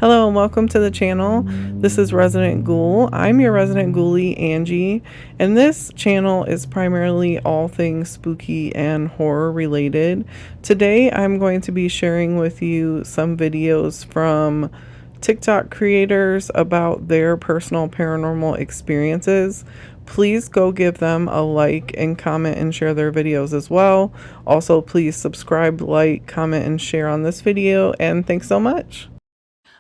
Hello and welcome to the channel. This is Resident Ghoul. I'm your Resident Ghoulie, Angie, and this channel is primarily all things spooky and horror related. Today I'm going to be sharing with you some videos from TikTok creators about their personal paranormal experiences. Please go give them a like and comment and share their videos as well. Also, please subscribe, like, comment, and share on this video, and thanks so much.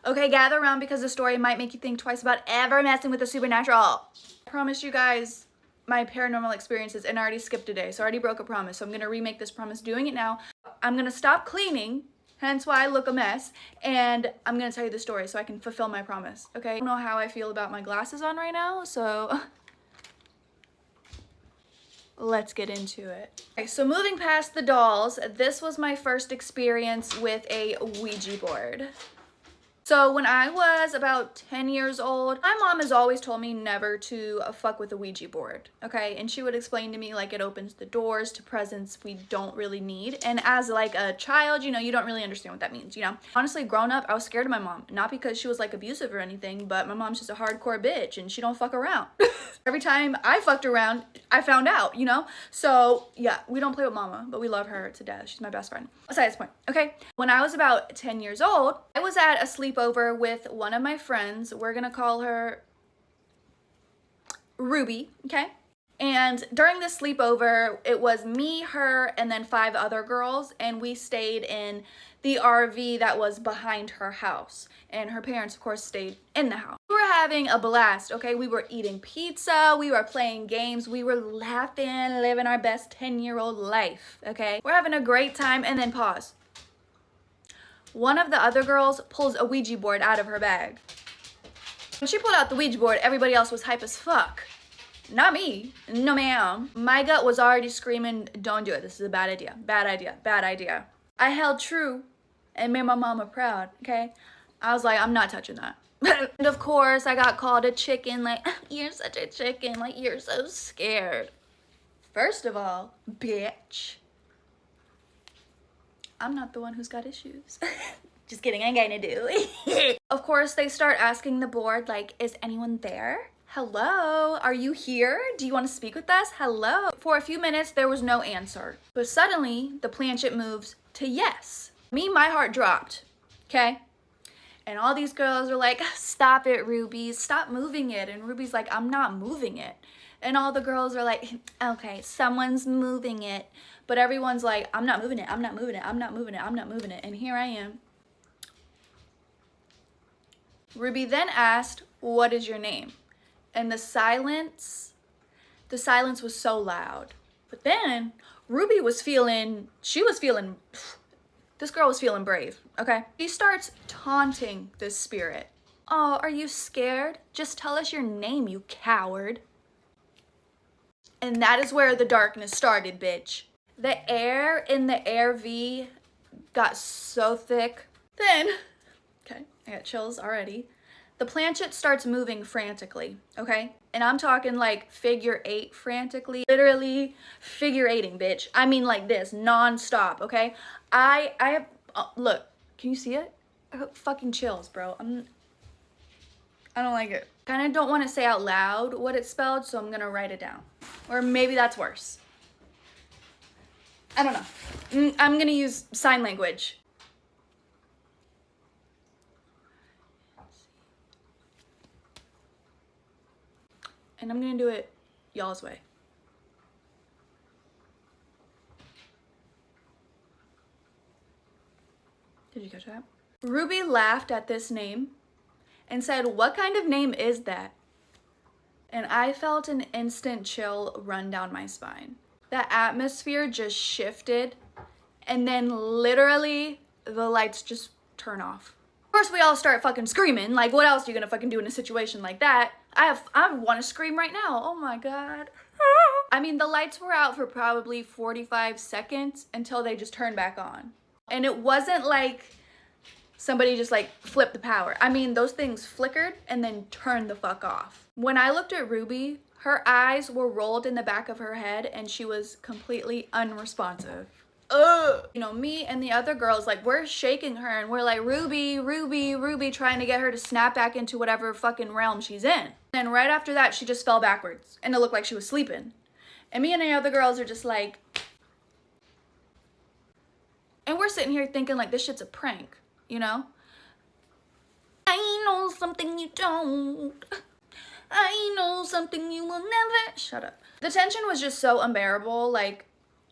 Okay, gather around because the story might make you think twice about ever messing with the supernatural. I promise you guys my paranormal experiences, and I already skipped a day, so I already broke a promise. So I'm gonna remake this promise doing it now. I'm gonna stop cleaning, hence why I look a mess, and I'm gonna tell you the story so I can fulfill my promise, okay? I don't know how I feel about my glasses on right now, so let's get into it. Okay, so moving past the dolls, this was my first experience with a Ouija board. So when I was about 10 years old, my mom has always told me never to fuck with a Ouija board, okay? And she would explain to me like it opens the doors to presence we don't really need. And as like a child, you know, you don't really understand what that means, you know? Honestly, growing up, I was scared of my mom. Not because she was like abusive or anything, but my mom's just a hardcore bitch and she don't fuck around. Every time I fucked around, I found out, you know? So yeah, we don't play with mama, but we love her to death. She's my best friend. Besides the point, okay? When I was about 10 years old, I was at a sleepover with one of my friends. We're gonna call her Ruby, okay? And during this sleepover, it was me, her, and then 5 other girls, and we stayed in the RV that was behind her house. And her parents, of course, stayed in the house. We were having a blast, okay? We were eating pizza, we were playing games, we were laughing, living our best 10-year-old life, okay? We're having a great time, and then pause. One of the other girls pulls a Ouija board out of her bag. When she pulled out the Ouija board, everybody else was hype as fuck. Not me. No, ma'am. My gut was already screaming, don't do it. This is a bad idea. Bad idea. Bad idea. I held true and made my mama proud, okay? I was like, I'm not touching that. And of course, I got called a chicken, like, you're such a chicken, like, you're so scared. First of all, bitch, I'm not the one who's got issues. Just kidding, I kinda do. Of course, they start asking the board, like, is anyone there? Hello, are you here? Do you want to speak with us? Hello. For a few minutes, there was no answer. But suddenly, the planchette moves to yes. My heart dropped, okay? And all these girls are like, stop it, Ruby, stop moving it. And Ruby's like, I'm not moving it. And all the girls are like, okay, someone's moving it. But everyone's like, I'm not moving it, I'm not moving it, I'm not moving it, I'm not moving it. And here I am. Ruby then asked, what is your name? And the silence was so loud. But then Ruby was feeling, this girl was feeling brave, okay? She starts taunting this spirit. Oh, are you scared? Just tell us your name, you coward. And that is where the darkness started, bitch. The air in the RV got so thick. Then, okay, I got chills already. The planchette starts moving frantically, okay? And I'm talking like figure 8 frantically, literally figure 8ing, bitch. I mean like this, non-stop, okay? I have, look, can you see it? I got fucking chills, bro. I don't like it. Kind of don't want to say out loud what it spelled, so I'm gonna write it down. Or maybe that's worse. I don't know. I'm gonna use sign language. And I'm gonna do it y'all's way. Did you catch that? Ruby laughed at this name and said, what kind of name is that? And I felt an instant chill run down my spine. The atmosphere just shifted, and then literally the lights just turn off. Of course, we all start fucking screaming. Like, what else are you gonna fucking do in a situation like that? I want to scream right now. Oh my God. I mean, the lights were out for probably 45 seconds until they just turned back on. And it wasn't like somebody just like flipped the power. I mean, those things flickered and then turned the fuck off. When I looked at Ruby, her eyes were rolled in the back of her head and she was completely unresponsive. You know, me and the other girls, like, we're shaking her and we're like, Ruby, Ruby, Ruby, trying to get her to snap back into whatever fucking realm she's in. And right after that, she just fell backwards and it looked like she was sleeping. And me and the other girls are just like, and we're sitting here thinking like this shit's a prank, you know? I know something you don't. I know something you will never. Shut up. The tension was just so unbearable. Like,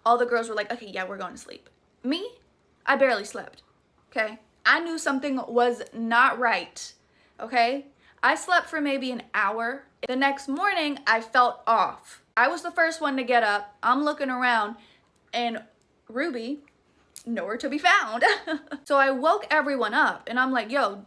all the girls were like, okay, yeah, we're going to sleep. Me, I barely slept, okay? I knew something was not right, okay? I slept for maybe an hour. The next morning, I felt off. I was the first one to get up. I'm looking around, and Ruby, nowhere to be found. So I woke everyone up, and I'm like, yo,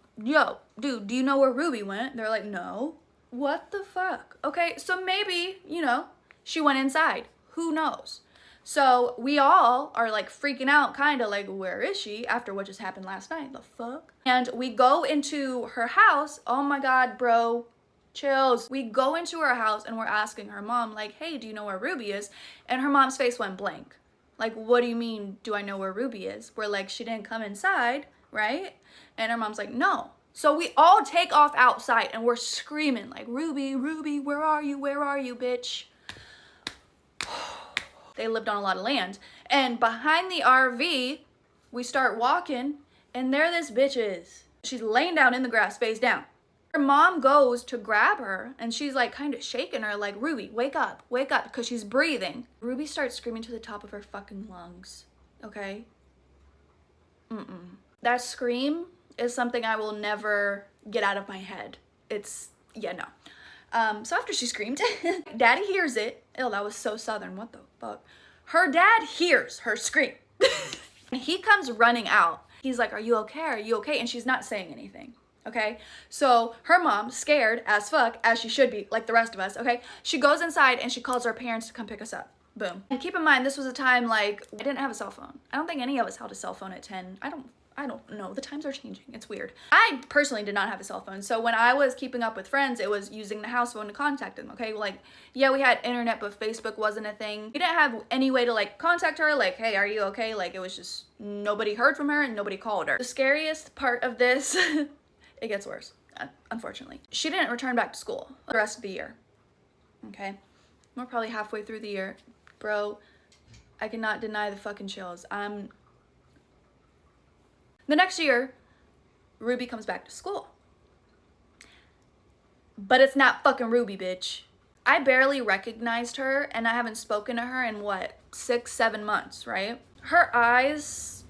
dude, do you know where Ruby went? They're like, no. What the fuck? Okay, so maybe, you know, she went inside. Who knows? So we all are like freaking out, kind of like, where is she after what just happened last night? The fuck? And we go into her house. Oh my God, bro, chills. We go into her house and we're asking her mom, like, hey, do you know where Ruby is? And her mom's face went blank. Like, what do you mean, do I know where Ruby is? We're like, she didn't come inside, right? And her mom's like, no. So we all take off outside and we're screaming like, Ruby, Ruby, where are you? Where are you, bitch? They lived on a lot of land. And behind the RV, we start walking, and there this bitch is. She's laying down in the grass, face down. Her mom goes to grab her, and she's like kind of shaking her, like, Ruby, wake up, because she's breathing. Ruby starts screaming to the top of her fucking lungs, okay? That scream is something I will never get out of my head. It's, yeah, no. So after she screamed, Daddy hears it. Ew, that was so southern, what the fuck? Her dad hears her scream. And he comes running out. He's like, are you okay? Are you okay? And she's not saying anything, okay? So her mom, scared as fuck, as she should be, like the rest of us, okay? She goes inside and she calls our parents to come pick us up. Boom. And keep in mind, this was a time, like, I didn't have a cell phone. I don't think any of us held a cell phone at 10. I don't know. The times are changing. It's weird. I personally did not have a cell phone. So when I was keeping up with friends, it was using the house phone to contact them, okay? Like, yeah, we had internet, but Facebook wasn't a thing. We didn't have any way to, like, contact her, like, hey, are you okay? Like, it was just nobody heard from her and nobody called her. The scariest part of this, it gets worse, unfortunately. She didn't return back to school the rest of the year, okay? We're probably halfway through the year. Bro, I cannot deny the fucking chills. The next year, Ruby comes back to school. But it's not fucking Ruby, bitch. I barely recognized her, and I haven't spoken to her in, what, 6-7 months, right? Her eyes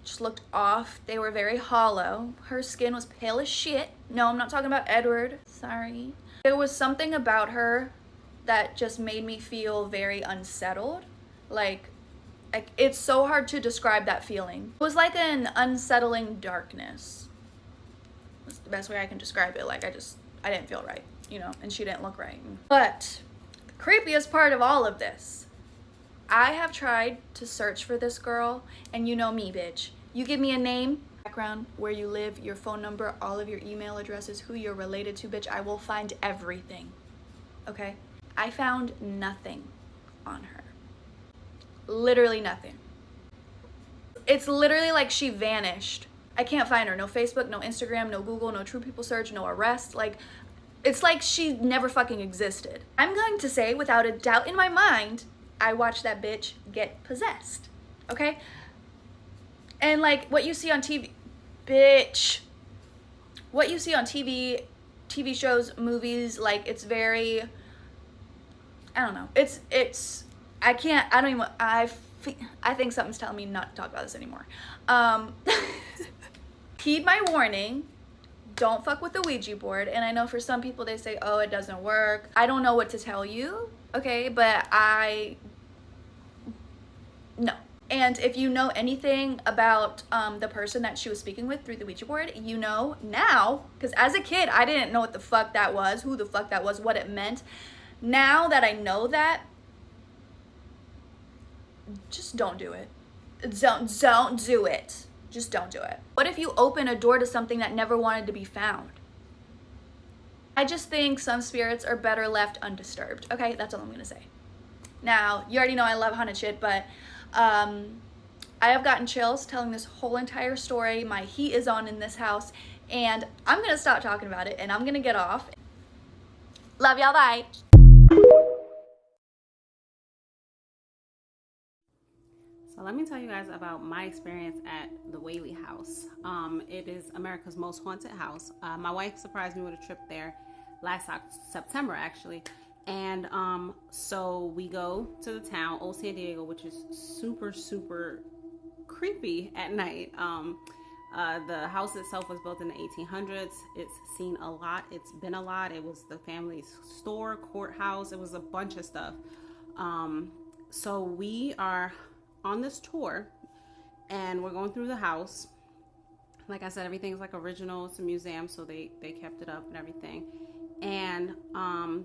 just looked off. They were very hollow. Her skin was pale as shit. No, I'm not talking about Edward. Sorry. There was something about her that just made me feel very unsettled. Like, it's so hard to describe that feeling. It was like an unsettling darkness. That's the best way I can describe it. Like, I didn't feel right, you know, and she didn't look right. But the creepiest part of all of this, I have tried to search for this girl, and you know me, bitch. You give me a name, background, where you live, your phone number, all of your email addresses, who you're related to, bitch, I will find everything, okay? I found nothing on her. Literally nothing. It's literally like she vanished. I can't find her. No Facebook, no Instagram, no Google, no True People Search, no arrest. Like, it's like she never fucking existed. I'm going to say, without a doubt in my mind, I watched that bitch get possessed, okay? And like, what you see on TV, bitch, what you see on TV shows, movies, like, it's very, I don't know. I think something's telling me not to talk about this anymore. Heed my warning. Don't fuck with the Ouija board. And I know for some people they say, oh, it doesn't work. I don't know what to tell you, okay? But no. And if you know anything about the person that she was speaking with through the Ouija board, you know now, because as a kid, I didn't know what the fuck that was, who the fuck that was, what it meant. Now that I know that, just don't do it. Don't do it. Just don't do it. What if you open a door to something that never wanted to be found? I just think some spirits are better left undisturbed. Okay, that's all I'm gonna say. Now, you already know I love haunted shit, but I have gotten chills telling this whole entire story. My heat is on in this house, and I'm gonna stop talking about it and I'm gonna get off. Love y'all, bye. So let me tell you guys about my experience at the Whaley House. It is America's most haunted house. My wife surprised me with a trip there last September, actually. And so we go to the town, Old San Diego, which is super, super creepy at night. The house itself was built in the 1800s. It's seen a lot. It's been a lot. It was the family's store, courthouse. It was a bunch of stuff. So we are on this tour and we're going through the house. Like I said, everything's like original. It's a museum, so they kept it up and everything. And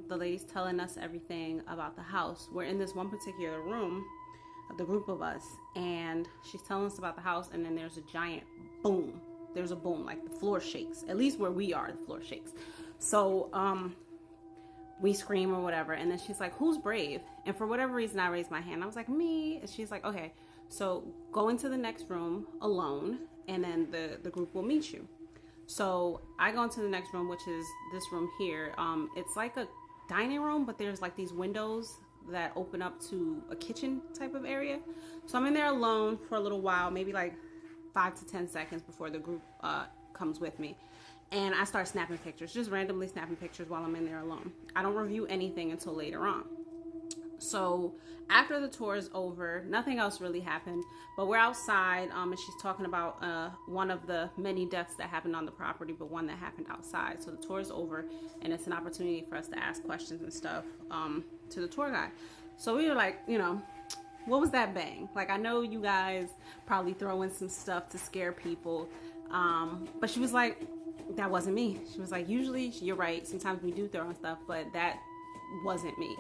the lady's telling us everything about the house. We're in this one particular room, the group of us, and she's telling us about the house, and then there's a giant boom. There's a boom, like the floor shakes. At least where we are, the floor shakes. So we scream or whatever, and then she's like, who's brave? And for whatever reason I raised my hand. I was like, me. And she's like, okay, so go into the next room alone, and then the group will meet you. So I go into the next room, which is this room here. It's like a dining room, but there's like these windows that open up to a kitchen type of area. So I'm in there alone for a little while, maybe like 5 to 10 seconds before the group comes with me. And I start snapping pictures, just randomly snapping pictures while I'm in there alone. I don't review anything until later on. So after the tour is over, nothing else really happened, but we're outside, and she's talking about one of the many deaths that happened on the property, but one that happened outside. So the tour is over, and it's an opportunity for us to ask questions and stuff to the tour guide. So we were like, you know, what was that bang? Like, I know you guys probably throw in some stuff to scare people, but she was like, that wasn't me. She was like, usually, you're right, sometimes we do throw in stuff, but that wasn't me.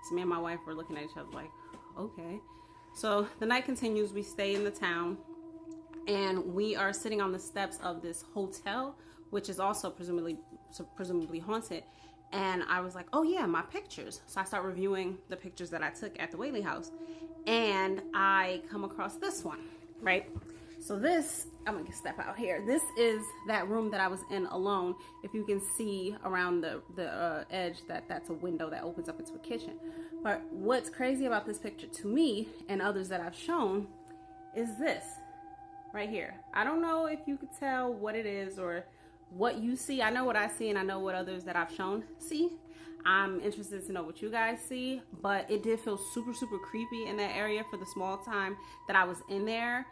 So me and my wife were looking at each other like, okay. So the night continues. We stay in the town, and we are sitting on the steps of this hotel, which is also presumably haunted. And I was like, oh yeah, my pictures. So I start reviewing the pictures that I took at the Whaley House, and I come across this one, right? So this, I'm gonna step out here. This is that room that I was in alone. If you can see around the edge, that's a window that opens up into a kitchen. But what's crazy about this picture to me and others that I've shown is this right here. I don't know if you could tell what it is or what you see. I know what I see, and I know what others that I've shown see. I'm interested to know what you guys see, but it did feel super, super creepy in that area for the small time that I was in there.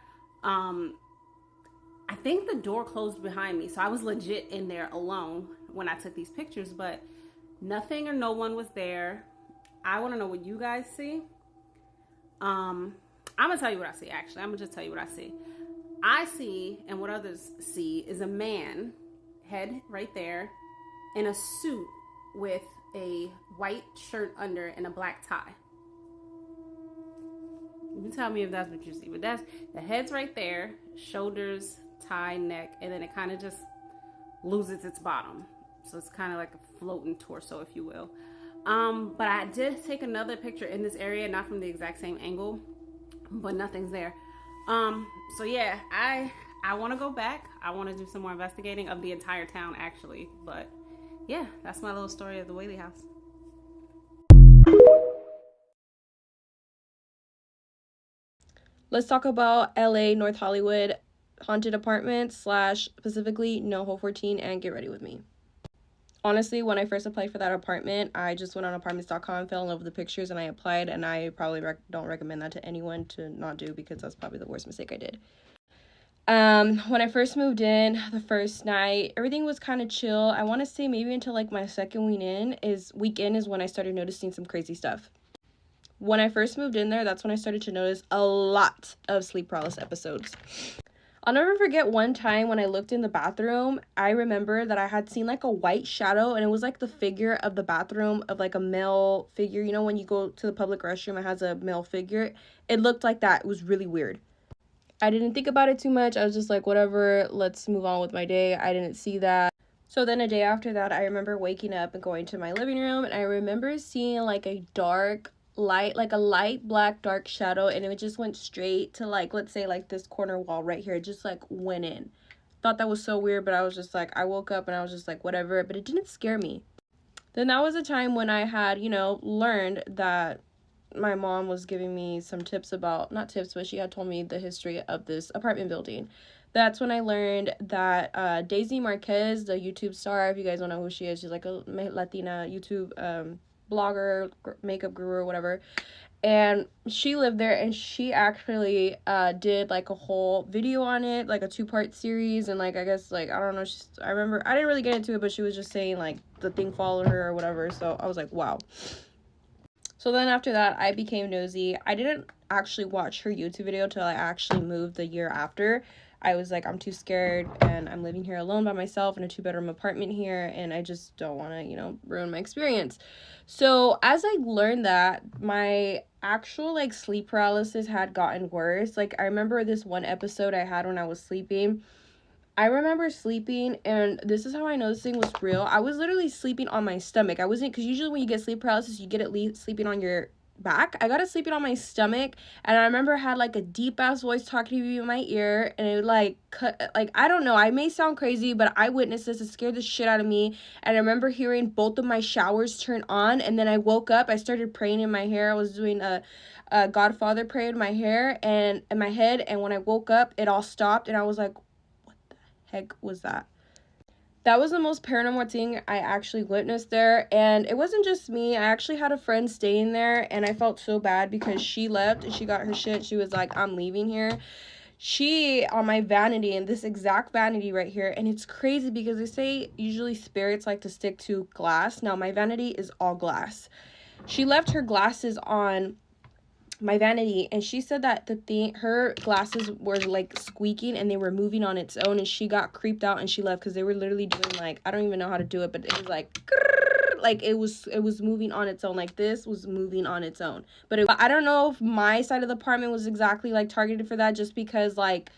I think the door closed behind me, so I was legit in there alone when I took these pictures, but nothing or no one was there. I want to know what you guys see. I'm gonna tell you what I see. Actually, I'm gonna just tell you what I see. I see, and what others see, is a man, head right there, in a suit with a white shirt under and a black tie. You can tell me if that's what you see, but that's the head's right there, shoulders, tie, neck, and then it kind of just loses its bottom. So it's kind of like a floating torso, if you will. But I did take another picture in this area, not from the exact same angle, but nothing's there. So yeah, I want to go back. I want to do some more investigating of the entire town, actually. But yeah, that's my little story of the Whaley House. Let's talk about LA North Hollywood haunted apartments / specifically No Hole 14 and Get Ready With Me. Honestly, when I first applied for that apartment, I just went on apartments.com, fell in love with the pictures, and I applied, and I probably don't recommend that to anyone to not do, because that's probably the worst mistake I did. When I first moved in, the first night, everything was kind of chill. I want to say maybe until like my second week in is when I started noticing some crazy stuff. When I first moved in there, that's when I started to notice a lot of sleep paralysis episodes. I'll never forget one time when I looked in the bathroom, I remember that I had seen like a white shadow, and it was like the figure of the bathroom of like a male figure. You know, when you go to the public restroom, it has a male figure. It looked like that. It was really weird. I didn't think about it too much. I was just like, whatever, let's move on with my day. I didn't see that. So then a day after that, I remember waking up and going to my living room, and I remember seeing like a dark light, like a light black dark shadow, and it just went straight to, like, let's say like this corner wall right here. It just like went in. Thought that was so weird, but I was just like, I woke up and I was just like, whatever, but it didn't scare me. Then that was a time when I had, you know, learned that my mom was giving me some tips about, not tips, but she had told me the history of this apartment building. That's when I learned that Daisy Marquez, the YouTube star, if you guys don't know who she is, she's like a Latina YouTube blogger, makeup guru, or whatever. And she lived there, and she actually did like a whole video on it, like a 2-part series. And like, I guess, like, I don't know, I remember, I didn't really get into it, but she was just saying like the thing followed her or whatever. So I was like, wow. So then after that, I became nosy. I didn't actually watch her YouTube video till I actually moved the year after. I was like, I'm too scared, and I'm living here alone by myself in a 2-bedroom apartment here, and I just don't want to, you know, ruin my experience. So as I learned that, my actual like sleep paralysis had gotten worse. Like, I remember this one episode I had when I was sleeping. I remember sleeping, and this is how I know this thing was real. I was literally sleeping on my stomach. I wasn't, because usually when you get sleep paralysis, you get at least sleeping on your back. I got it sleeping on my stomach, and I remember I had like a deep ass voice talking to me in my ear, and it like cut, like, I don't know, I may sound crazy, but I witnessed this. It scared the shit out of me. And I remember hearing both of my showers turn on, and then I woke up. I started praying in my hair. I was doing a Godfather prayer in my hair and in my head, and when I woke up, it all stopped, and I was like, heck was that? That was the most paranormal thing I actually witnessed there. And it wasn't just me. I actually had a friend staying there, and I felt so bad because she left and she got her shit. She was like, I'm leaving here. She, on my vanity, and this exact vanity right here, and it's crazy because they say usually spirits like to stick to glass. Now my vanity is all glass. She left her glasses on my vanity, and she said that her glasses were like squeaking and they were moving on its own, and she got creeped out and she left because they were literally doing, like, I don't even know how to do it, but it was like it was moving on its own. Like, this was moving on its own. But I don't know if my side of the apartment was exactly like targeted for that, just because like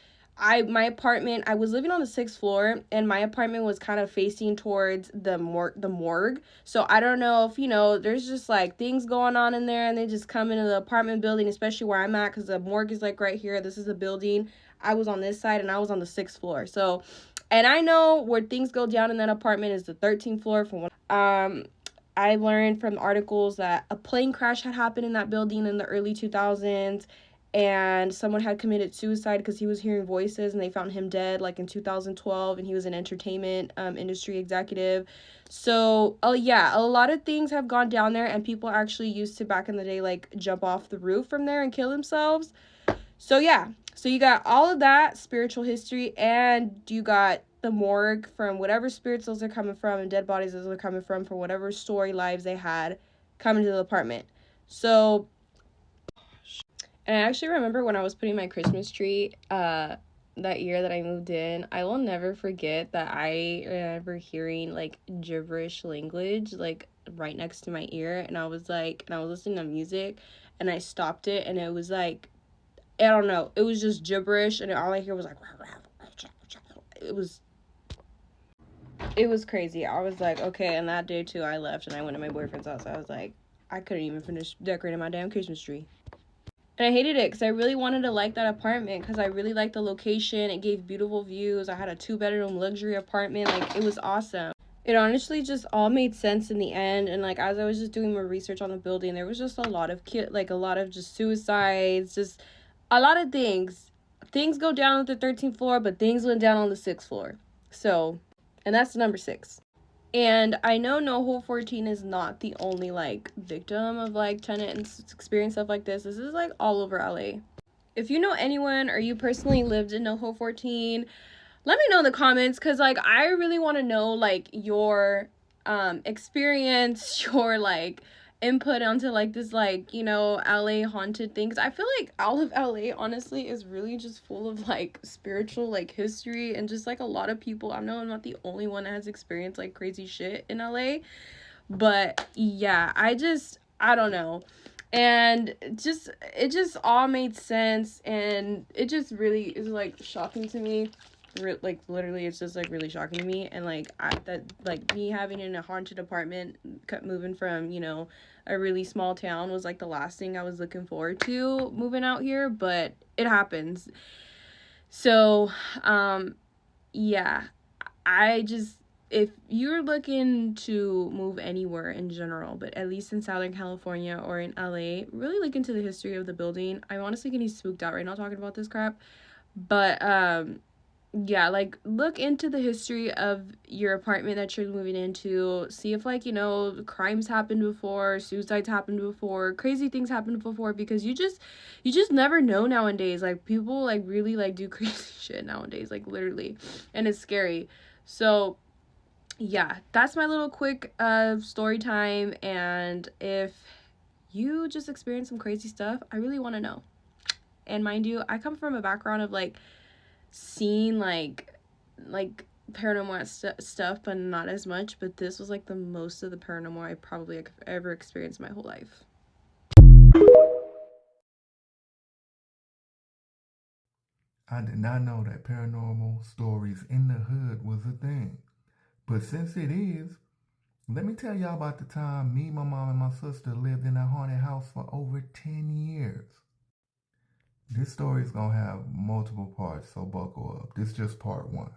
my apartment, I was living on the 6th floor, and my apartment was kind of facing towards the morgue. So I don't know if, you know, there's just like things going on in there, and they just come into the apartment building, especially where I'm at, because the morgue is like right here. This is a building. I was on this side, and I was on the 6th floor. So, and I know where things go down in that apartment is the 13th floor. I learned from articles that a plane crash had happened in that building in the early 2000s. And someone had committed suicide because he was hearing voices, and they found him dead like in 2012, and he was an entertainment industry executive. So yeah, a lot of things have gone down there, and people actually used to, back in the day, like jump off the roof from there and kill themselves. So yeah, so you got all of that spiritual history, and you got the morgue from whatever spirits those are coming from, and dead bodies those are coming from whatever story lives they had coming to the apartment. So, and I actually remember when I was putting my Christmas tree that year that I moved in, I will never forget that I remember hearing like gibberish language like right next to my ear, and I was listening to music, and I stopped it, and it was like, I don't know, it was just gibberish, and all I hear was like, it was crazy. I was like, okay. And that day too, I left and I went to my boyfriend's house. I was like, I couldn't even finish decorating my damn Christmas tree. And I hated it because I really wanted to like that apartment, because I really liked the location. It gave beautiful views. I had a 2-bedroom luxury apartment. Like, it was awesome. It honestly just all made sense in the end. And like, as I was just doing more research on the building, there was just a lot of just suicides, just a lot of things. Things go down at the 13th floor, but things went down on the 6th floor. So, and that's number 6. And I know No Hole 14 is not the only, like, victim of, like, tenant and experience stuff like this. This is, like, all over LA. If you know anyone or you personally lived in No Hole 14, let me know in the comments, because, like, I really want to know, like, your experience, your, like, input onto, like, this, like, you know, LA haunted things. I feel like all of LA, honestly, is really just full of, like, spiritual, like, history, and just, like, a lot of people. I know I'm not the only one that has experienced, like, crazy shit in LA, but, yeah, I don't know, and it just all made sense, and it just really is, like, shocking to me. like literally it's just like really shocking to me. And like like me having in a haunted apartment, moving from, you know, a really small town was like the last thing I was looking forward to moving out here, but it happens. So yeah, I just, if you're looking to move anywhere in general, but at least in Southern California or in LA, really look into the history of the building. I'm honestly getting spooked out right now talking about this crap. But yeah, like look into the history of your apartment that you're moving into. See if, like, you know, crimes happened before, suicides happened before, crazy things happened before, because you just never know nowadays. Like people like really like do crazy shit nowadays, like literally. And it's scary. So yeah, that's my little quick story time. And if you just experienced some crazy stuff, I really want to know. And mind you, I come from a background of like seen like paranormal stuff, but not as much. But this was like the most of the paranormal I probably have ever experienced in my whole life. I did not know that paranormal stories in the hood was a thing. But since it is, let me tell y'all about the time me, my mom, and my sister lived in a haunted house for over 10 years. This story is going to have multiple parts, so buckle up. This is just part one.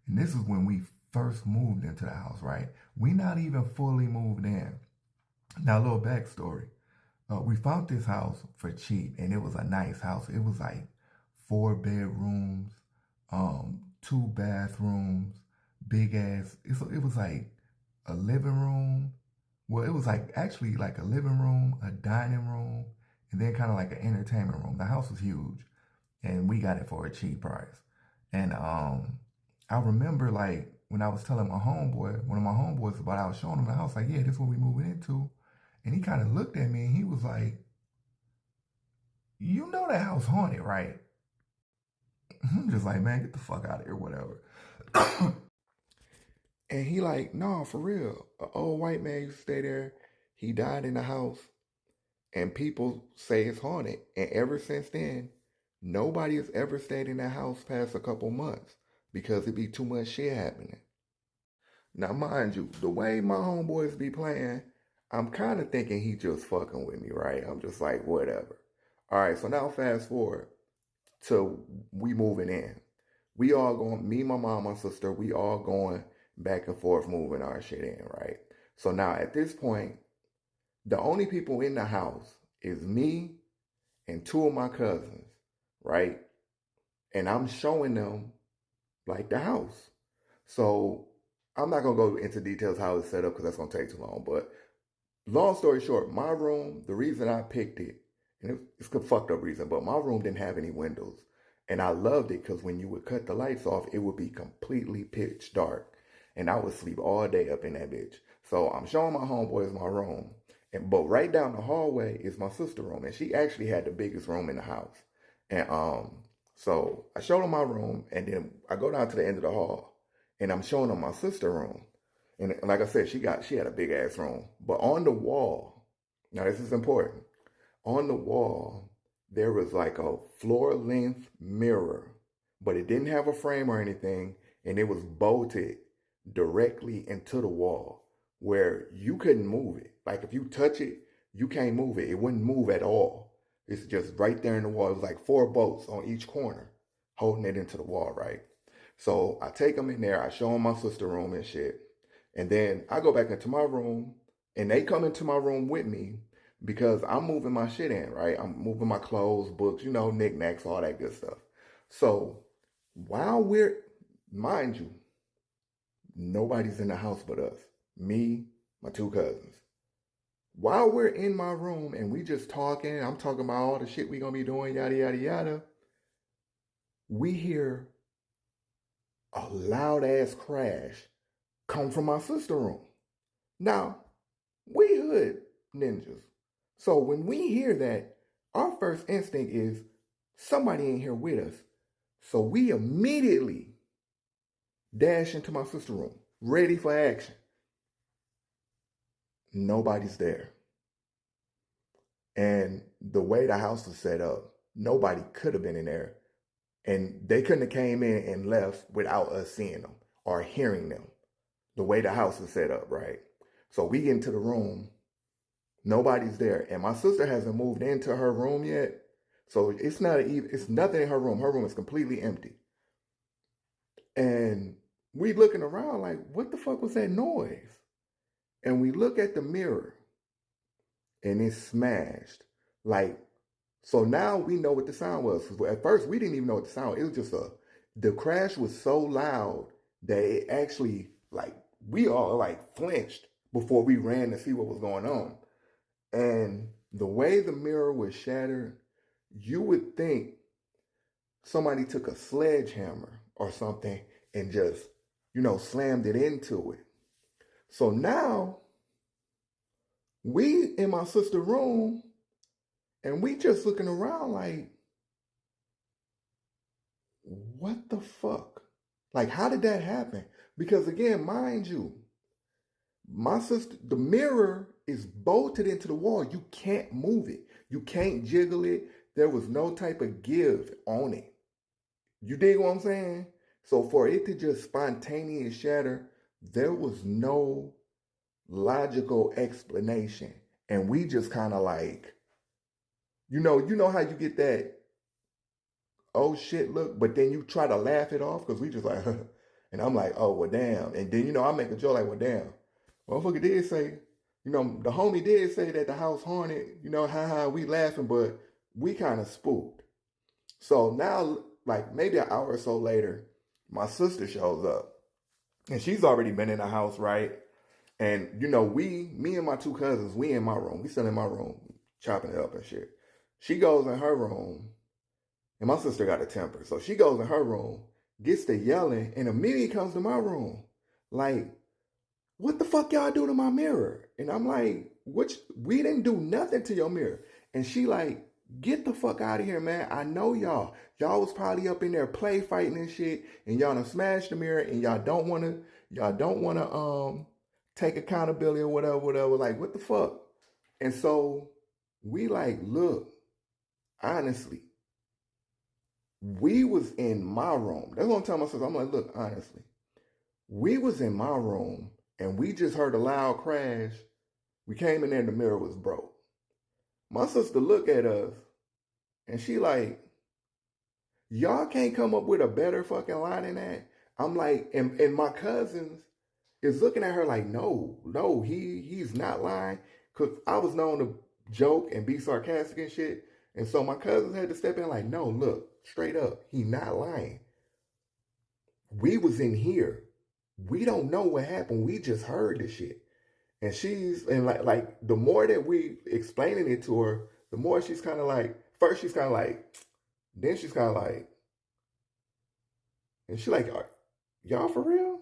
And this is when we first moved into the house, right? We not even fully moved in. Now, a little backstory. We found this house for cheap, and it was a nice house. It was like 4 bedrooms, 2 bathrooms, big ass. It was like a living room. Well, it was like actually like a living room, a dining room, and then kind of like an entertainment room. The house was huge, and we got it for a cheap price. And I remember like when I was telling my homeboy, one of my homeboys about, I was showing him the house, like, yeah, this is what we moving into. And he kind of looked at me and he was like, you know that house haunted, right? I'm just like, man, get the fuck out of here, whatever. And he like, no, for real. An old white man used to stay there. He died in the house. And people say it's haunted. And ever since then, nobody has ever stayed in that house past a couple months because it'd be too much shit happening. Now, mind you, the way my homeboys be playing, I'm kind of thinking he just fucking with me, right? I'm just like, whatever. All right, so now fast forward to we moving in. We all going, me, my mom, my sister, we all going back and forth moving our shit in, right? So now at this point, the only people in the house is me and 2 of my cousins, right? And I'm showing them like the house. So I'm not gonna go into details how it's set up because that's gonna take too long. But long story short, my room, the reason I picked it, and it's a fucked up reason, but my room didn't have any windows. And I loved it because when you would cut the lights off, it would be completely pitch dark. And I would sleep all day up in that bitch. So I'm showing my homeboys my room. But right down the hallway is my sister's room. And she actually had the biggest room in the house. And so I showed them my room, and then I go down to the end of the hall, and I'm showing them my sister's room. And like I said, she had a big ass room. But on the wall, now this is important. On the wall, there was like a floor length mirror, but it didn't have a frame or anything, and it was bolted directly into the wall where you couldn't move it. Like if you touch it, you can't move it. It wouldn't move at all. It's just right there in the wall. It was like 4 bolts on each corner holding it into the wall, right? So I take them in there. I show them my sister room and shit. And then I go back into my room, and they come into my room with me because I'm moving my shit in, right? I'm moving my clothes, books, you know, knickknacks, all that good stuff. So while we're, mind you, nobody's in the house but us. Me, my 2 cousins. While we're in my room and we just talking, I'm talking about all the shit we gonna be doing, yada, yada, yada, we hear a loud ass crash come from my sister room. Now, we hood ninjas. So when we hear that, our first instinct is somebody in here with us. So we immediately dash into my sister room, ready for action. Nobody's there. And the way the house was set up, nobody could have been in there And they couldn't have came in and left without us seeing them or hearing them. The way the house is set up, right? So we get into the room, nobody's there, and my sister hasn't moved into her room yet. So it's nothing in her room. Her room is completely empty. And we looking around like, what the fuck was that noise? And we look at the mirror and it's smashed. Like, so now we know what the sound was. At first, we didn't even know what the sound was. It was just the crash was so loud that it actually, like, we all like flinched before we ran to see what was going on. And the way the mirror was shattered, you would think somebody took a sledgehammer or something and just, slammed it into it. So now we in my sister's room and we just looking around like, what the fuck? Like, how did that happen? Because again, mind you, my sister, the mirror is bolted into the wall. You can't move it. You can't jiggle it. There was no type of give on it. You dig what I'm saying? So for it to just spontaneously shatter, there was no logical explanation. And we just kind of like, you know how you get that, oh shit, look, but then you try to laugh it off because we just like, and I'm like, oh, well, damn. And then, I make a joke like, well, damn. Motherfucker did say, the homie did say that the house haunted, haha, we laughing, but we kind of spooked. So now, like maybe an hour or so later, my sister shows up. And she's already been in the house, right? And, me and my two cousins, we in my room. We still in my room, chopping it up and shit. She goes in her room, and my sister got a temper. So she goes in her room, gets to yelling, and immediately comes to my room. Like, what the fuck y'all do to my mirror? And I'm like, we didn't do nothing to your mirror. And she like, get the fuck out of here, man. I know y'all. Y'all was probably up in there play fighting and shit, and y'all done smashed the mirror, and y'all don't wanna take accountability or whatever. Like, what the fuck? And so we like, look, honestly, we was in my room. That's what I'm telling myself. I'm like, look, honestly, we was in my room and we just heard a loud crash. We came in there and the mirror was broke. My sister looked at us and she like, y'all can't come up with a better fucking line than that. I'm like, and my cousins is looking at her like, no, he's not lying. Cause I was known to joke and be sarcastic and shit. And so my cousins had to step in like, no, look, straight up, he not lying. We was in here. We don't know what happened. We just heard the shit. And like the more that we explaining it to her, the more she's kind of like, first she's kind of like, then she's kind of like, and she like, y'all for real?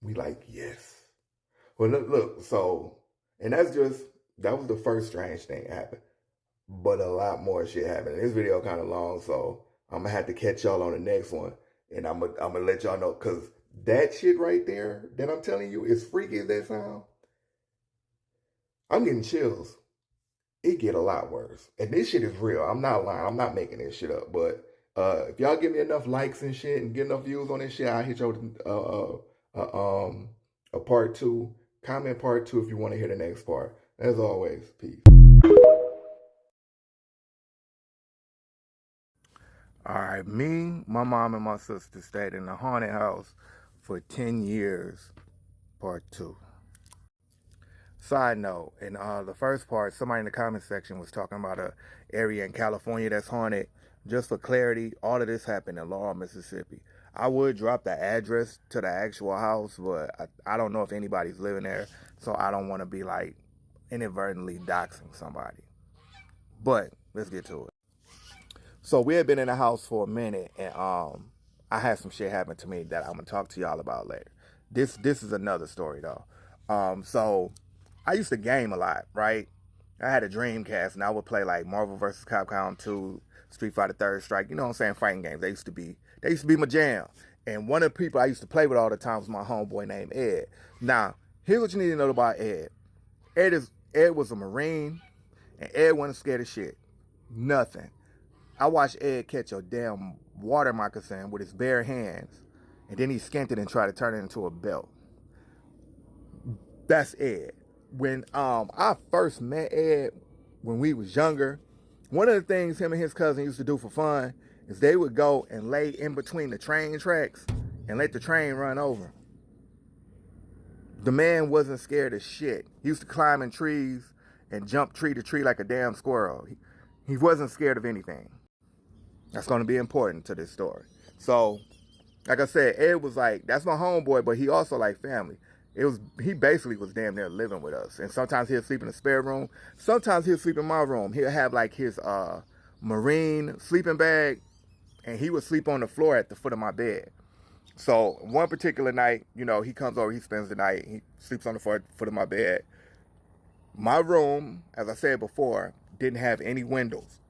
We like, yes. Well, look, so, and that was the first strange thing that happened. But a lot more shit happened. This video kind of long, so I'm going to have to catch y'all on the next one. And I'm gonna let y'all know, because that shit right there that I'm telling you, as freaky as that sound, I'm getting chills. It get a lot worse. And this shit is real. I'm not lying. I'm not making this shit up. But if y'all give me enough likes and shit and get enough views on this shit, I'll hit y'all a part 2. Comment part 2 if you want to hear the next part. As always, peace. All right, me, my mom, and my sister stayed in the haunted house for 10 years, part 2. Side note, in the first part, somebody in the comment section was talking about a area in California that's haunted. Just for clarity, all of this happened in Laurel, Mississippi. I would drop the address to the actual house, but I don't know if anybody's living there, so I don't want to be like inadvertently doxing somebody. But let's get to it. So we had been in the house for a minute, and I had some shit happen to me that I'm gonna talk to y'all about later. This is another story though. So I used to game a lot, right? I had a Dreamcast, and I would play like Marvel vs. Capcom 2, Street Fighter Third Strike. You know what I'm saying? Fighting games. They used to be my jam. And one of the people I used to play with all the time was my homeboy named Ed. Now, here's what you need to know about Ed. Ed was a Marine, and Ed wasn't scared of shit. Nothing. I watched Ed catch a damn water moccasin with his bare hands, and then he skinned it and tried to turn it into a belt. That's Ed. When I first met Ed when we was younger, one of the things him and his cousin used to do for fun is they would go and lay in between the train tracks and let the train run over. The man wasn't scared of shit. He used to climb in trees and jump tree to tree like a damn squirrel. He wasn't scared of anything. That's going to be important to this story. So, like I said, Ed was like, that's my homeboy, but he also like family. He basically was damn near living with us. And sometimes he'll sleep in the spare room. Sometimes he'll sleep in my room. He'll have like his marine sleeping bag, and he would sleep on the floor at the foot of my bed. So one particular night, you know, he comes over, he spends the night, he sleeps on the foot of my bed. My room, as I said before, didn't have any windows.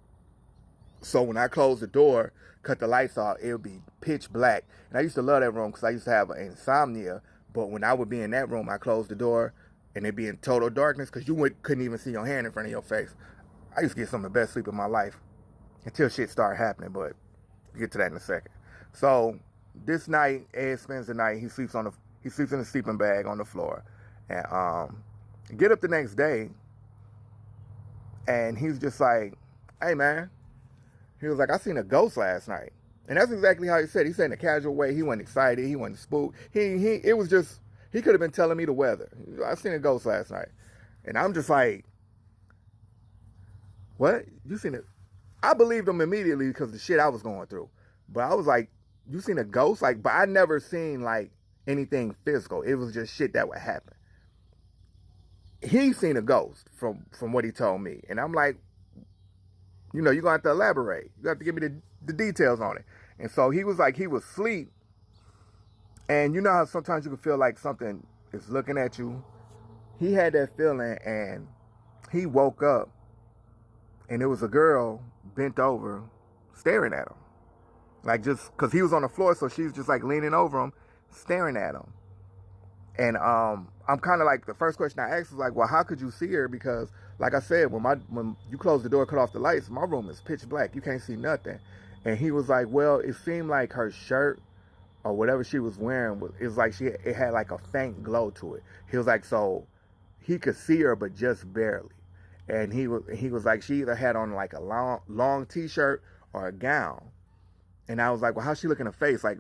So when I closed the door, cut the lights off, it would be pitch black. And I used to love that room because I used to have insomnia. But when I would be in that room, I closed the door and it'd be in total darkness because you couldn't even see your hand in front of your face. I used to get some of the best sleep of my life until shit started happening, but we'll get to that in a second. So this night, Ed spends the night. He sleeps in a sleeping bag on the floor, and get up the next day, and he's just like, "Hey man," he was like, "I seen a ghost last night," and that's exactly how he said. He said in a casual way. He wasn't excited. He wasn't spooked. It was just he could have been telling me the weather. I seen a ghost last night, and I'm just like, "What? You seen it?" I believed him immediately because of the shit I was going through, but I was like, "You seen a ghost?" Like, but I never seen like anything physical. It was just shit that would happen. He seen a ghost from what he told me, and I'm like, you know, you're gonna have to elaborate. You have to give me the details on it. And so he was like, he was asleep, and you know how sometimes you can feel like something is looking at you. He had that feeling, and he woke up, and it was a girl bent over, staring at him. Like, just because he was on the floor, so she was just like leaning over him, staring at him. And I'm kind of like, the first question I asked was like, well, how could you see her? Because like I said, when you close the door, cut off the lights, my room is pitch black. You can't see nothing. And he was like, well, it seemed like her shirt or whatever she was wearing it was like it had like a faint glow to it. He was like, so he could see her, but just barely. And he was like, she either had on like a long t-shirt or a gown. And I was like, well, how's she look in her face? Like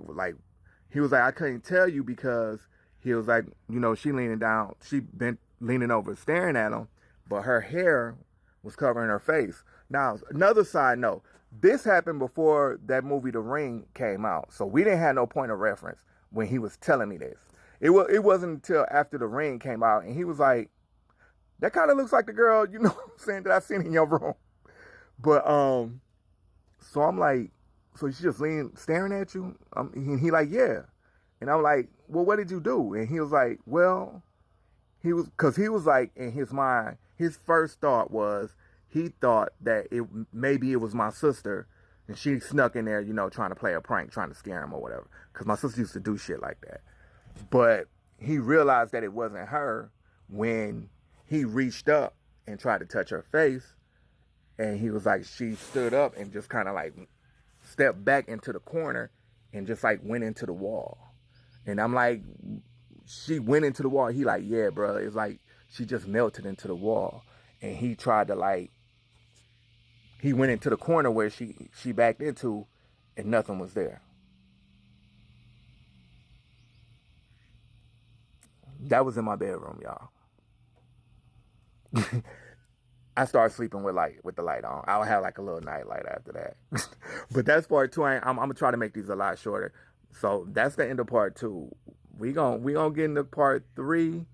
he was like, I couldn't tell you because he was like, you know, she bent leaning over, staring at him, but her hair was covering her face. Now, another side note, this happened before that movie The Ring came out. So we didn't have no point of reference when he was telling me this. It wasn't until after The Ring came out, and he was like, that kind of looks like the girl, you know what I'm saying, that I seen in your room. But, so I'm like, so she just staring at you? And he like, yeah. And I'm like, well, what did you do? And he was like, well, because he was like, in his mind, his first thought was, he thought that maybe it was my sister, and she snuck in there, you know, trying to play a prank, trying to scare him or whatever. Because my sister used to do shit like that. But he realized that it wasn't her when he reached up and tried to touch her face. And he was like, she stood up and just kind of like stepped back into the corner and just like went into the wall. And I'm like, she went into the wall. He like, yeah, bro. It's like she just melted into the wall. And he tried to like, he went into the corner where she backed into, and nothing was there. That was in my bedroom, y'all. I started sleeping with the light on. I'll have like a little night light after that. But that's part two. I'm gonna try to make these a lot shorter. So that's the end of part two. We gonna get into part three,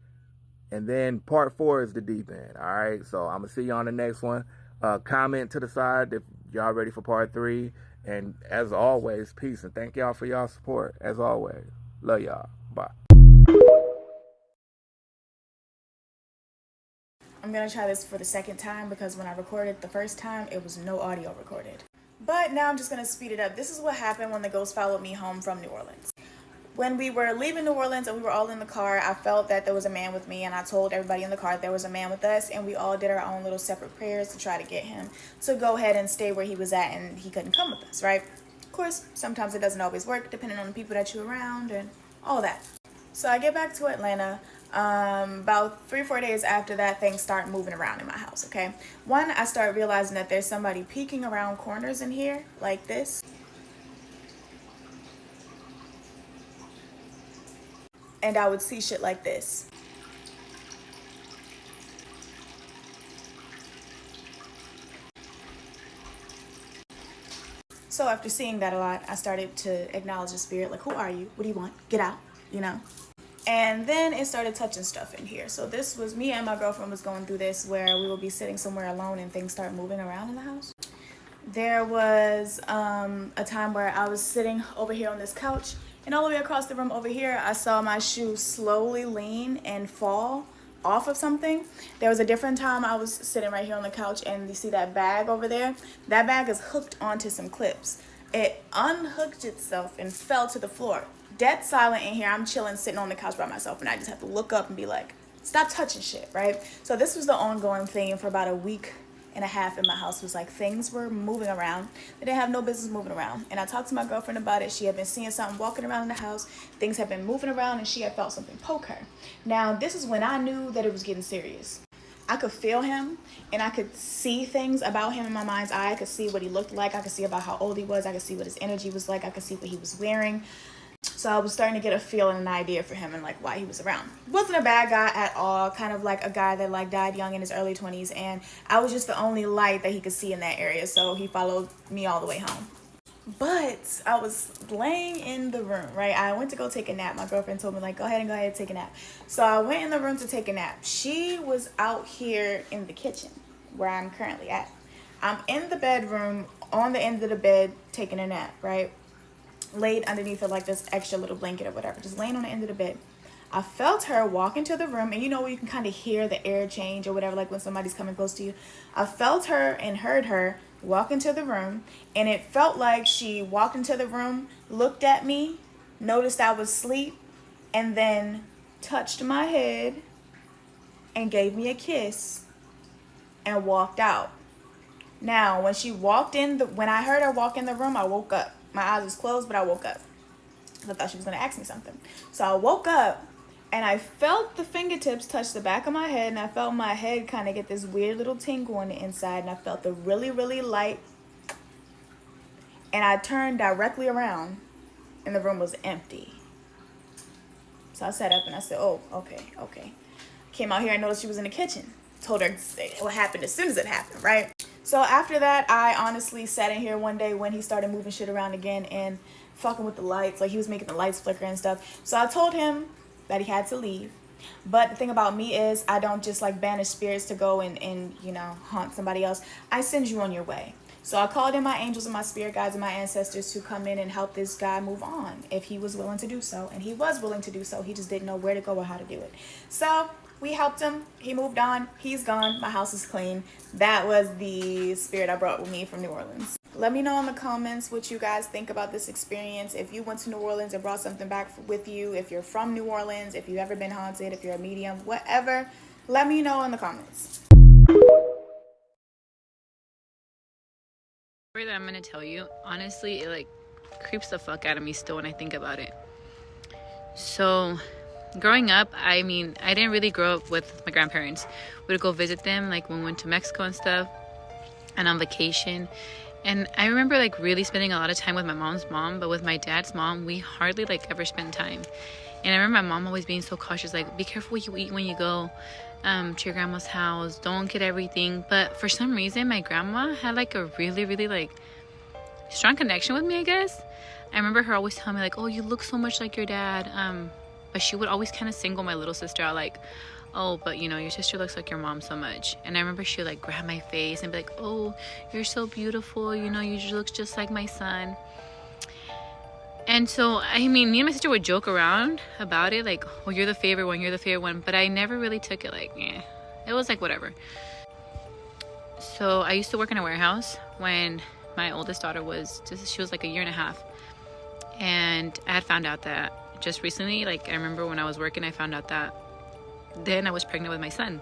and then part four is the deep end. All right. So I'm gonna see you on the next one. Comment to the side if y'all ready for part three. And as always, peace and thank y'all for y'all support. As always, love y'all. Bye. I'm gonna try this for the second time because when I recorded the first time, it was no audio recorded. But now I'm just gonna speed it up. This is what happened when the ghost followed me home from New Orleans. When we were leaving New Orleans and we were all in the car, I felt that there was a man with me, and I told everybody in the car that there was a man with us, and we all did our own little separate prayers to try to get him to go ahead and stay where he was at, and he couldn't come with us, right? Of course, sometimes it doesn't always work depending on the people that you're around and all that. So I get back to Atlanta. About 3 or 4 days after that, things start moving around in my house, okay? One, I start realizing that there's somebody peeking around corners in here like this. And I would see shit like this. So after seeing that a lot, I started to acknowledge the spirit, like, who are you? What do you want? Get out, you know? And then it started touching stuff in here. So this was me and my girlfriend was going through this where we would be sitting somewhere alone and things start moving around in the house. There was a time where I was sitting over here on this couch, and all the way across the room over here, I saw my shoe slowly lean and fall off of something. There was a different time I was sitting right here on the couch, and you see that bag over there? That bag is hooked onto some clips. It unhooked itself and fell to the floor. Dead silent in here. I'm chilling, sitting on the couch by myself, and I just have to look up and be like, stop touching shit, right? So this was the ongoing thing for about a week and a half in my house. Was like things were moving around. They didn't have no business moving around. And I talked to my girlfriend about it. She had been seeing something walking around in the house. Things had been moving around, and she had felt something poke her. Now, this is when I knew that it was getting serious. I could feel him, and I could see things about him in my mind's eye. I could see what he looked like. I could see about how old he was. I could see what his energy was like. I could see what he was wearing. So I was starting to get a feel and an idea for him and like why he was around. Wasn't a bad guy at all, kind of like a guy that like died young in his early 20s, and I was just the only light that he could see in that area, so he followed me all the way home. But I was laying in the room, right? I went to go take a nap. My girlfriend told me like, go ahead and take a nap. So I went in the room to take a nap. She was out here in the kitchen where I'm currently at. I'm in the bedroom on the end of the bed taking a nap, right? Laid underneath of like this extra little blanket or whatever, just laying on the end of the bed. I felt her walk into the room, and you know, you can kind of hear the air change or whatever, like when somebody's coming close to you. I felt her and heard her walk into the room, and it felt like she walked into the room, looked at me, noticed I was asleep, and then touched my head and gave me a kiss and walked out. Now, when I heard her walk in the room, I woke up. My eyes was closed, but I woke up. I thought she was going to ask me something. So I woke up, and I felt the fingertips touch the back of my head, and I felt my head kind of get this weird little tingle on the inside, and I felt the really, really light. And I turned directly around, and the room was empty. So I sat up, and I said, oh, okay. Came out here and noticed she was in the kitchen. Told her what happened as soon as it happened, right? So after that, I honestly sat in here one day when he started moving shit around again and fucking with the lights. Like, he was making the lights flicker and stuff. So I told him that he had to leave. But the thing about me is I don't just like banish spirits to go and you know, haunt somebody else. I send you on your way. So I called in my angels and my spirit guides and my ancestors to come in and help this guy move on if he was willing to do so. And he was willing to do so. He just didn't know where to go or how to do it. So we helped him. He moved on. He's gone. My house is clean. That was the spirit I brought with me from New Orleans. Let me know in the comments what you guys think about this experience. If you went to New Orleans and brought something back with you, if you're from New Orleans, if you've ever been haunted, if you're a medium, whatever, let me know in the comments. Story that I'm gonna tell you, honestly, it like creeps the fuck out of me still when I think about it. So growing up, I didn't really grow up with my grandparents. We would go visit them like when we went to Mexico and stuff and on vacation. And I remember like really spending a lot of time with my mom's mom, but with my dad's mom, we hardly like ever spend time. And I remember my mom always being so cautious, like, be careful what you eat when you go to your grandma's house. Don't get everything. But for some reason, my grandma had like a really, really like strong connection with me, I guess. I remember her always telling me like, oh, you look so much like your dad. But she would always kind of single my little sister out, like, oh, but you know, your sister looks like your mom so much. And I remember she would like grab my face and be like, oh, you're so beautiful, you know, you look just like my son. And so, me and my sister would joke around about it, like, oh, you're the favorite one, but I never really took it like, it was like whatever. So I used to work in a warehouse when my oldest daughter she was like a year and a half. And I had found out that just recently, like, I remember when I was working, I found out that then I was pregnant with my son.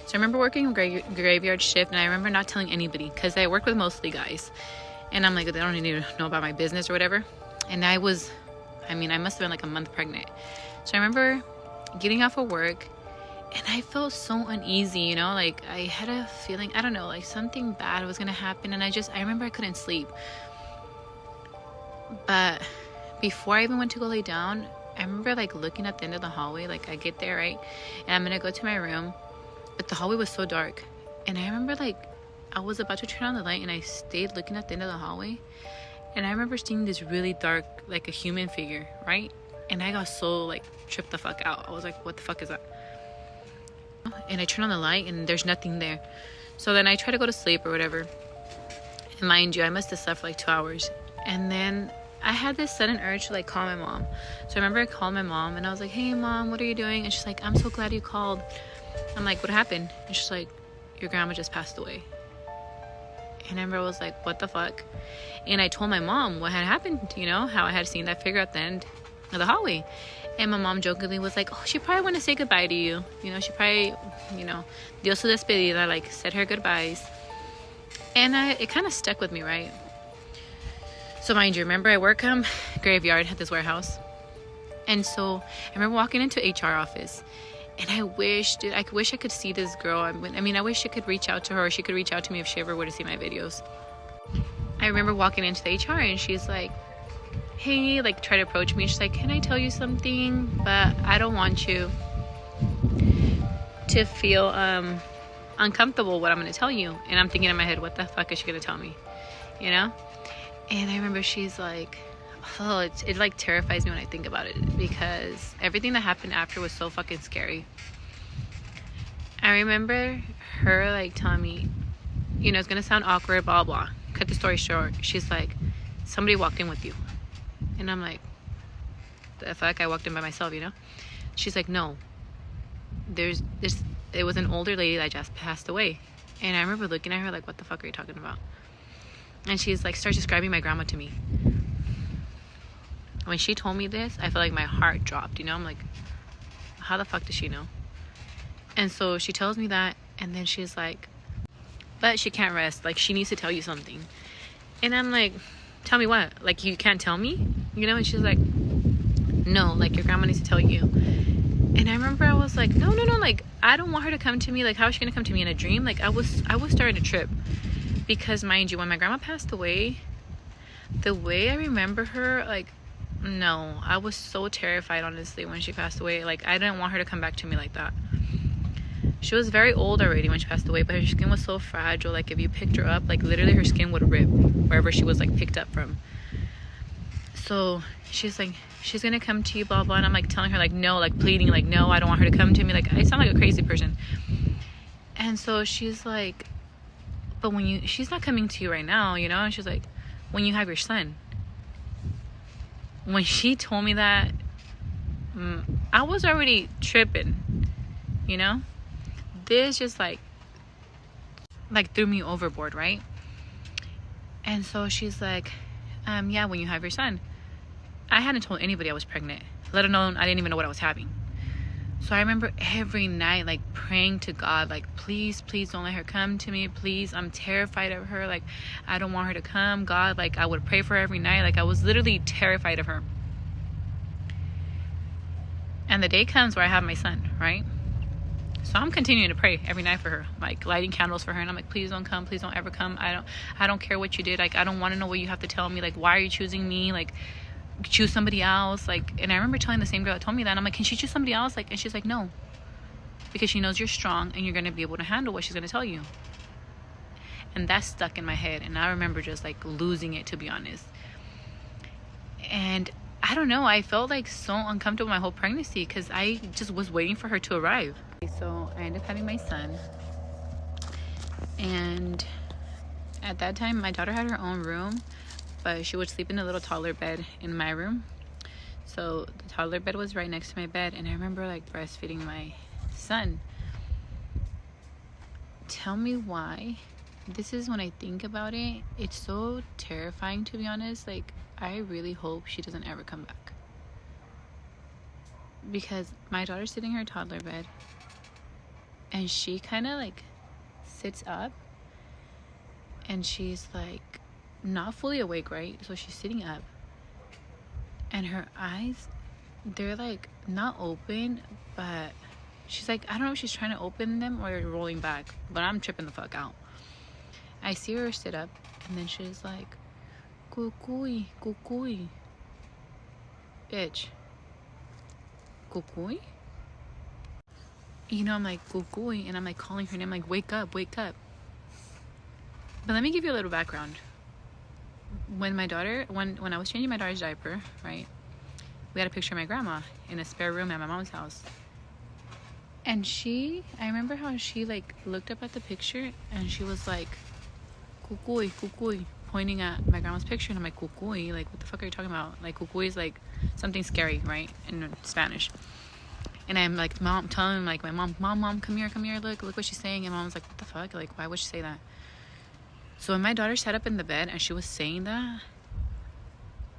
So I remember working a graveyard shift, and I remember not telling anybody because I worked with mostly guys. And I'm like, they don't need to know about my business or whatever. And I must have been like a month pregnant. So I remember getting off of work, and I felt so uneasy, you know, like I had a feeling, I don't know, like something bad was gonna happen. And I remember I couldn't sleep. But before I even went to go lay down, I remember like looking at the end of the hallway. Like I get there, right, and I'm gonna go to my room, but the hallway was so dark. And I remember like I was about to turn on the light, and I stayed looking at the end of the hallway. And I remember seeing this really dark, like a human figure, right? And I got so like tripped the fuck out. I was like, what the fuck is that? And I turn on the light, and there's nothing there. So then I try to go to sleep or whatever. And mind you, I must have slept for like 2 hours. And then I had this sudden urge to like call my mom. So I remember I called my mom, and I was like, hey mom, what are you doing? And she's like, I'm so glad you called. I'm like, what happened? And she's like, your grandma just passed away. And I remember I was like, what the fuck? And I told my mom what had happened, you know, how I had seen that figure at the end of the hallway. And my mom jokingly was like, oh, she probably want to say goodbye to you. You know, she probably, you know, dio su despedida, like said her goodbyes. And it kind of stuck with me, right? So mind you, remember I work graveyard at this warehouse. And so I remember walking into HR office. And I wish I could see this girl. I wish I could reach out to her, or she could reach out to me if she ever were to see my videos. I remember walking into the HR, and she's like, hey, like try to approach me. She's like, can I tell you something? But I don't want you to feel uncomfortable what I'm going to tell you. And I'm thinking in my head, what the fuck is she going to tell me? You know? And I remember she's like, oh, it like terrifies me when I think about it, because everything that happened after was so fucking scary. I remember her like telling me, you know, it's gonna sound awkward, blah blah. Cut the story short, she's like, somebody walked in with you. And I'm like, the fuck? I walked in by myself, you know? She's like, no, it was an older lady that just passed away. And I remember looking at her like, what the fuck are you talking about? And she's like, starts describing my grandma to me. When she told me this, I felt like my heart dropped, you know? I'm like, how the fuck does she know? And so she tells me that, and then she's like, but she can't rest. Like, she needs to tell you something. And I'm like, tell me what? Like, you can't tell me? You know? And she's like, no, like, your grandma needs to tell you. And I remember I was like, no, like, I don't want her to come to me. Like, how is she gonna come to me in a dream? Like, I was starting to trip. Because, mind you, when my grandma passed away, the way I remember her, like, no, I was so terrified, honestly, when she passed away. Like, I didn't want her to come back to me like that. She was very old already when she passed away, but her skin was so fragile. Like, if you picked her up, like, literally her skin would rip wherever she was, like, picked up from. So she's like, she's gonna come to you, blah blah. And I'm like telling her, like, no, like pleading, like, no, I don't want her to come to me. Like, I sound like a crazy person. And so she's like, but she's not coming to you right now, you know? And she's like, when you have your son. When she told me that, I was already tripping, you know? This just like threw me overboard, right? And so she's like, yeah, when you have your son. I hadn't told anybody I was pregnant, let alone I didn't even know what I was having. So I remember every night like praying to God, like, please don't let her come to me, please, I'm terrified of her, like, I don't want her to come, God. Like, I would pray for her every night. Like, I was literally terrified of her. And the day comes where I have my son, right? So I'm continuing to pray every night for her, like lighting candles for her. And I'm like, please don't come, please don't ever come. I don't care what you did. Like, I don't want to know what you have to tell me. Like, why are you choosing me? Like, choose somebody else. Like, and I remember telling the same girl that told me that, and I'm like, can she choose somebody else? Like, and she's like, no, because she knows you're strong and you're going to be able to handle what she's going to tell you. And that stuck in my head. And I remember just like losing it, to be honest. And I don't know, I felt like so uncomfortable my whole pregnancy because I just was waiting for her to arrive. So I ended up having my son. And at that time, my daughter had her own room, but she would sleep in a little toddler bed in my room. So the toddler bed was right next to my bed, and I remember like breastfeeding my son. Tell me why. This is when I think about it, it's so terrifying, to be honest. Like, I really hope she doesn't ever come back, because my daughter's sitting in her toddler bed and she kind of like sits up and she's like not fully awake, right? So she's sitting up, and her eyes, they're like not open, but she's like, I don't know if she's trying to open them or rolling back, but I'm tripping the fuck out. I see her sit up, and then she's like, Kukui, kukui. Bitch. Kukui? You know, I'm like, Kukui, and I'm like calling her name, like, wake up, wake up. But let me give you a little background. When my daughter, when I was changing my daughter's diaper, right, we had a picture of my grandma in a spare room at my mom's house. And I remember how she like looked up at the picture and she was like, Kukui, kukui, pointing at my grandma's picture. And I'm like, kukui? Like, what the fuck are you talking about? Like, kukui is like something scary, right? In Spanish. And I'm like, telling like my mom, come here, look what she's saying. And mom's like, what the fuck? Like, why would she say that? So when my daughter sat up in the bed and she was saying that,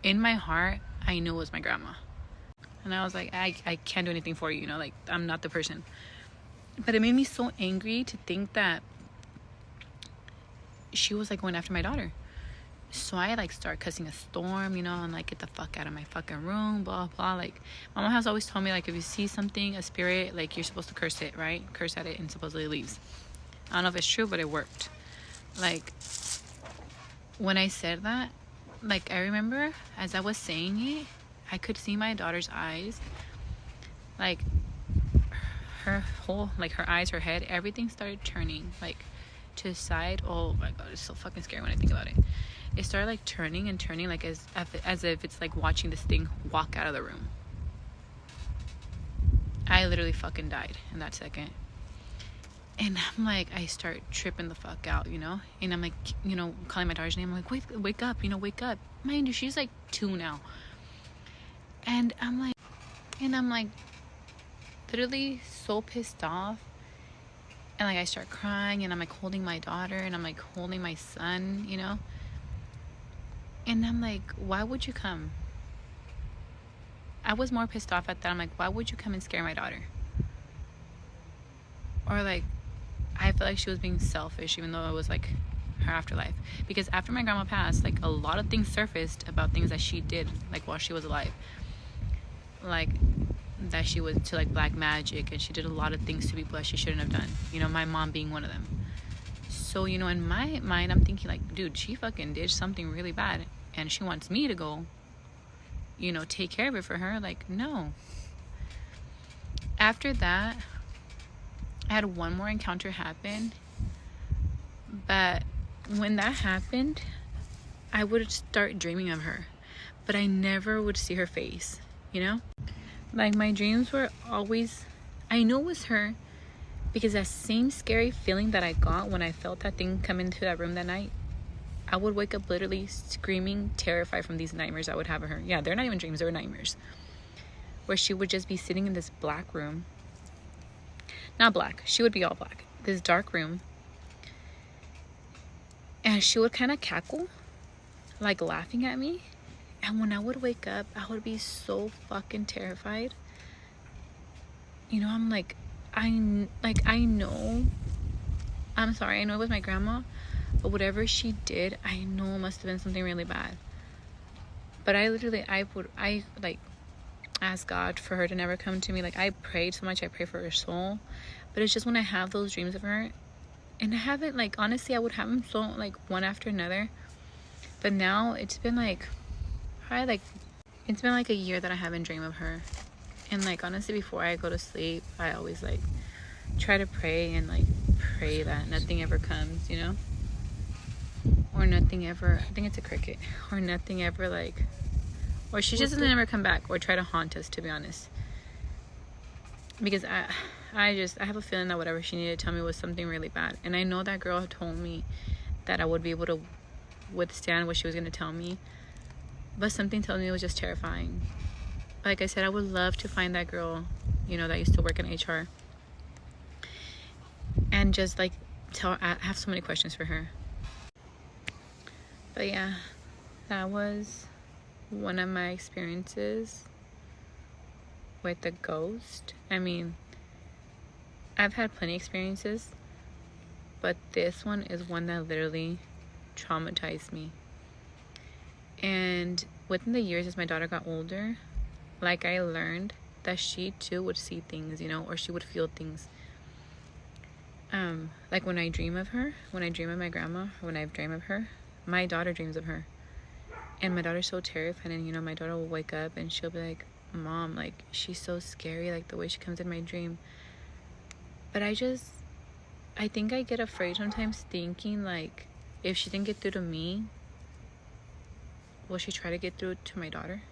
in my heart, I knew it was my grandma. And I was like, I can't do anything for you, you know, like, I'm not the person. But it made me so angry to think that she was like going after my daughter. So I like start cussing a storm, you know, and like, get the fuck out of my fucking room, blah blah. Like, my mom has always told me, like, if you see something, a spirit, like, you're supposed to curse it, right? Curse at it, and supposedly it leaves. I don't know if it's true, but it worked. Like, when I said that, like, I remember as I was saying it, I could see my daughter's eyes, like, her whole, like, her eyes, her head, everything started turning, like, to the side. Oh my god, it's so fucking scary when I think about it. It started like turning and turning, like as if it's like watching this thing walk out of the room. I literally fucking died in that second. And I'm like, I start tripping the fuck out, you know? And I'm like, you know, calling my daughter's name. I'm like, wake up, you know, wake up. Mind you, she's like 2 now. And I'm like literally so pissed off. And like I start crying, and I'm like holding my daughter, and I'm like holding my son, you know? And I'm like, why would you come? I was more pissed off at that. I'm like, why would you come and scare my daughter? Or like, I felt like she was being selfish, even though it was like her afterlife. Because after my grandma passed, like, a lot of things surfaced about things that she did, like, while she was alive. Like, that she was to like black magic, and she did a lot of things to people that she shouldn't have done, you know, my mom being one of them. So, you know, in my mind, I'm thinking like, dude, she fucking did something really bad, and she wants me to go, you know, take care of it for her. Like, no. After that, I had one more encounter happen, but when that happened, I would start dreaming of her, but I never would see her face, you know? Like, my dreams were always, I know it was her, because that same scary feeling that I got when I felt that thing come into that room that night, I would wake up literally screaming, terrified from these nightmares I would have of her. Yeah, they're not even dreams, they're nightmares. Where she would just be sitting in this black room. Not black, she would be all black. This dark room. And she would kind of cackle, like laughing at me. And when I would wake up, I would be so fucking terrified. You know, I'm like, I know, I'm sorry, I know it was my grandma, but whatever she did, I know it must have been something really bad. But I like ask God for her to never come to me. Like, I prayed so much, I pray for her soul. But it's just when I have those dreams of her, and I haven't, like, honestly, I would have them so, like, one after another. But now it's been like, it's been like a year that I haven't dreamed of her. And like, honestly, before I go to sleep, I always like try to pray, and like pray that nothing ever comes, you know? Or nothing ever, I think it's a cricket, or nothing ever like, or she just doesn't ever come back or try to haunt us, to be honest. Because I have a feeling that whatever she needed to tell me was something really bad. And I know that girl told me that I would be able to withstand what she was going to tell me. But something tells me it was just terrifying. Like I said, I would love to find that girl, you know, that used to work in HR. And just like I have so many questions for her. But yeah, that was one of my experiences with the ghost. I mean, I've had plenty of experiences, but this one is one that literally traumatized me. And within the years, as my daughter got older, like, I learned that she too would see things, you know, or she would feel things. Like when I dream of her, when I dream of my grandma, or when I dream of her, my daughter dreams of her. And my daughter's so terrified, and, you know, my daughter will wake up and she'll be like, Mom, like, she's so scary, like, the way she comes in my dream. But I think I get afraid sometimes, thinking, like, if she didn't get through to me, will she try to get through to my daughter?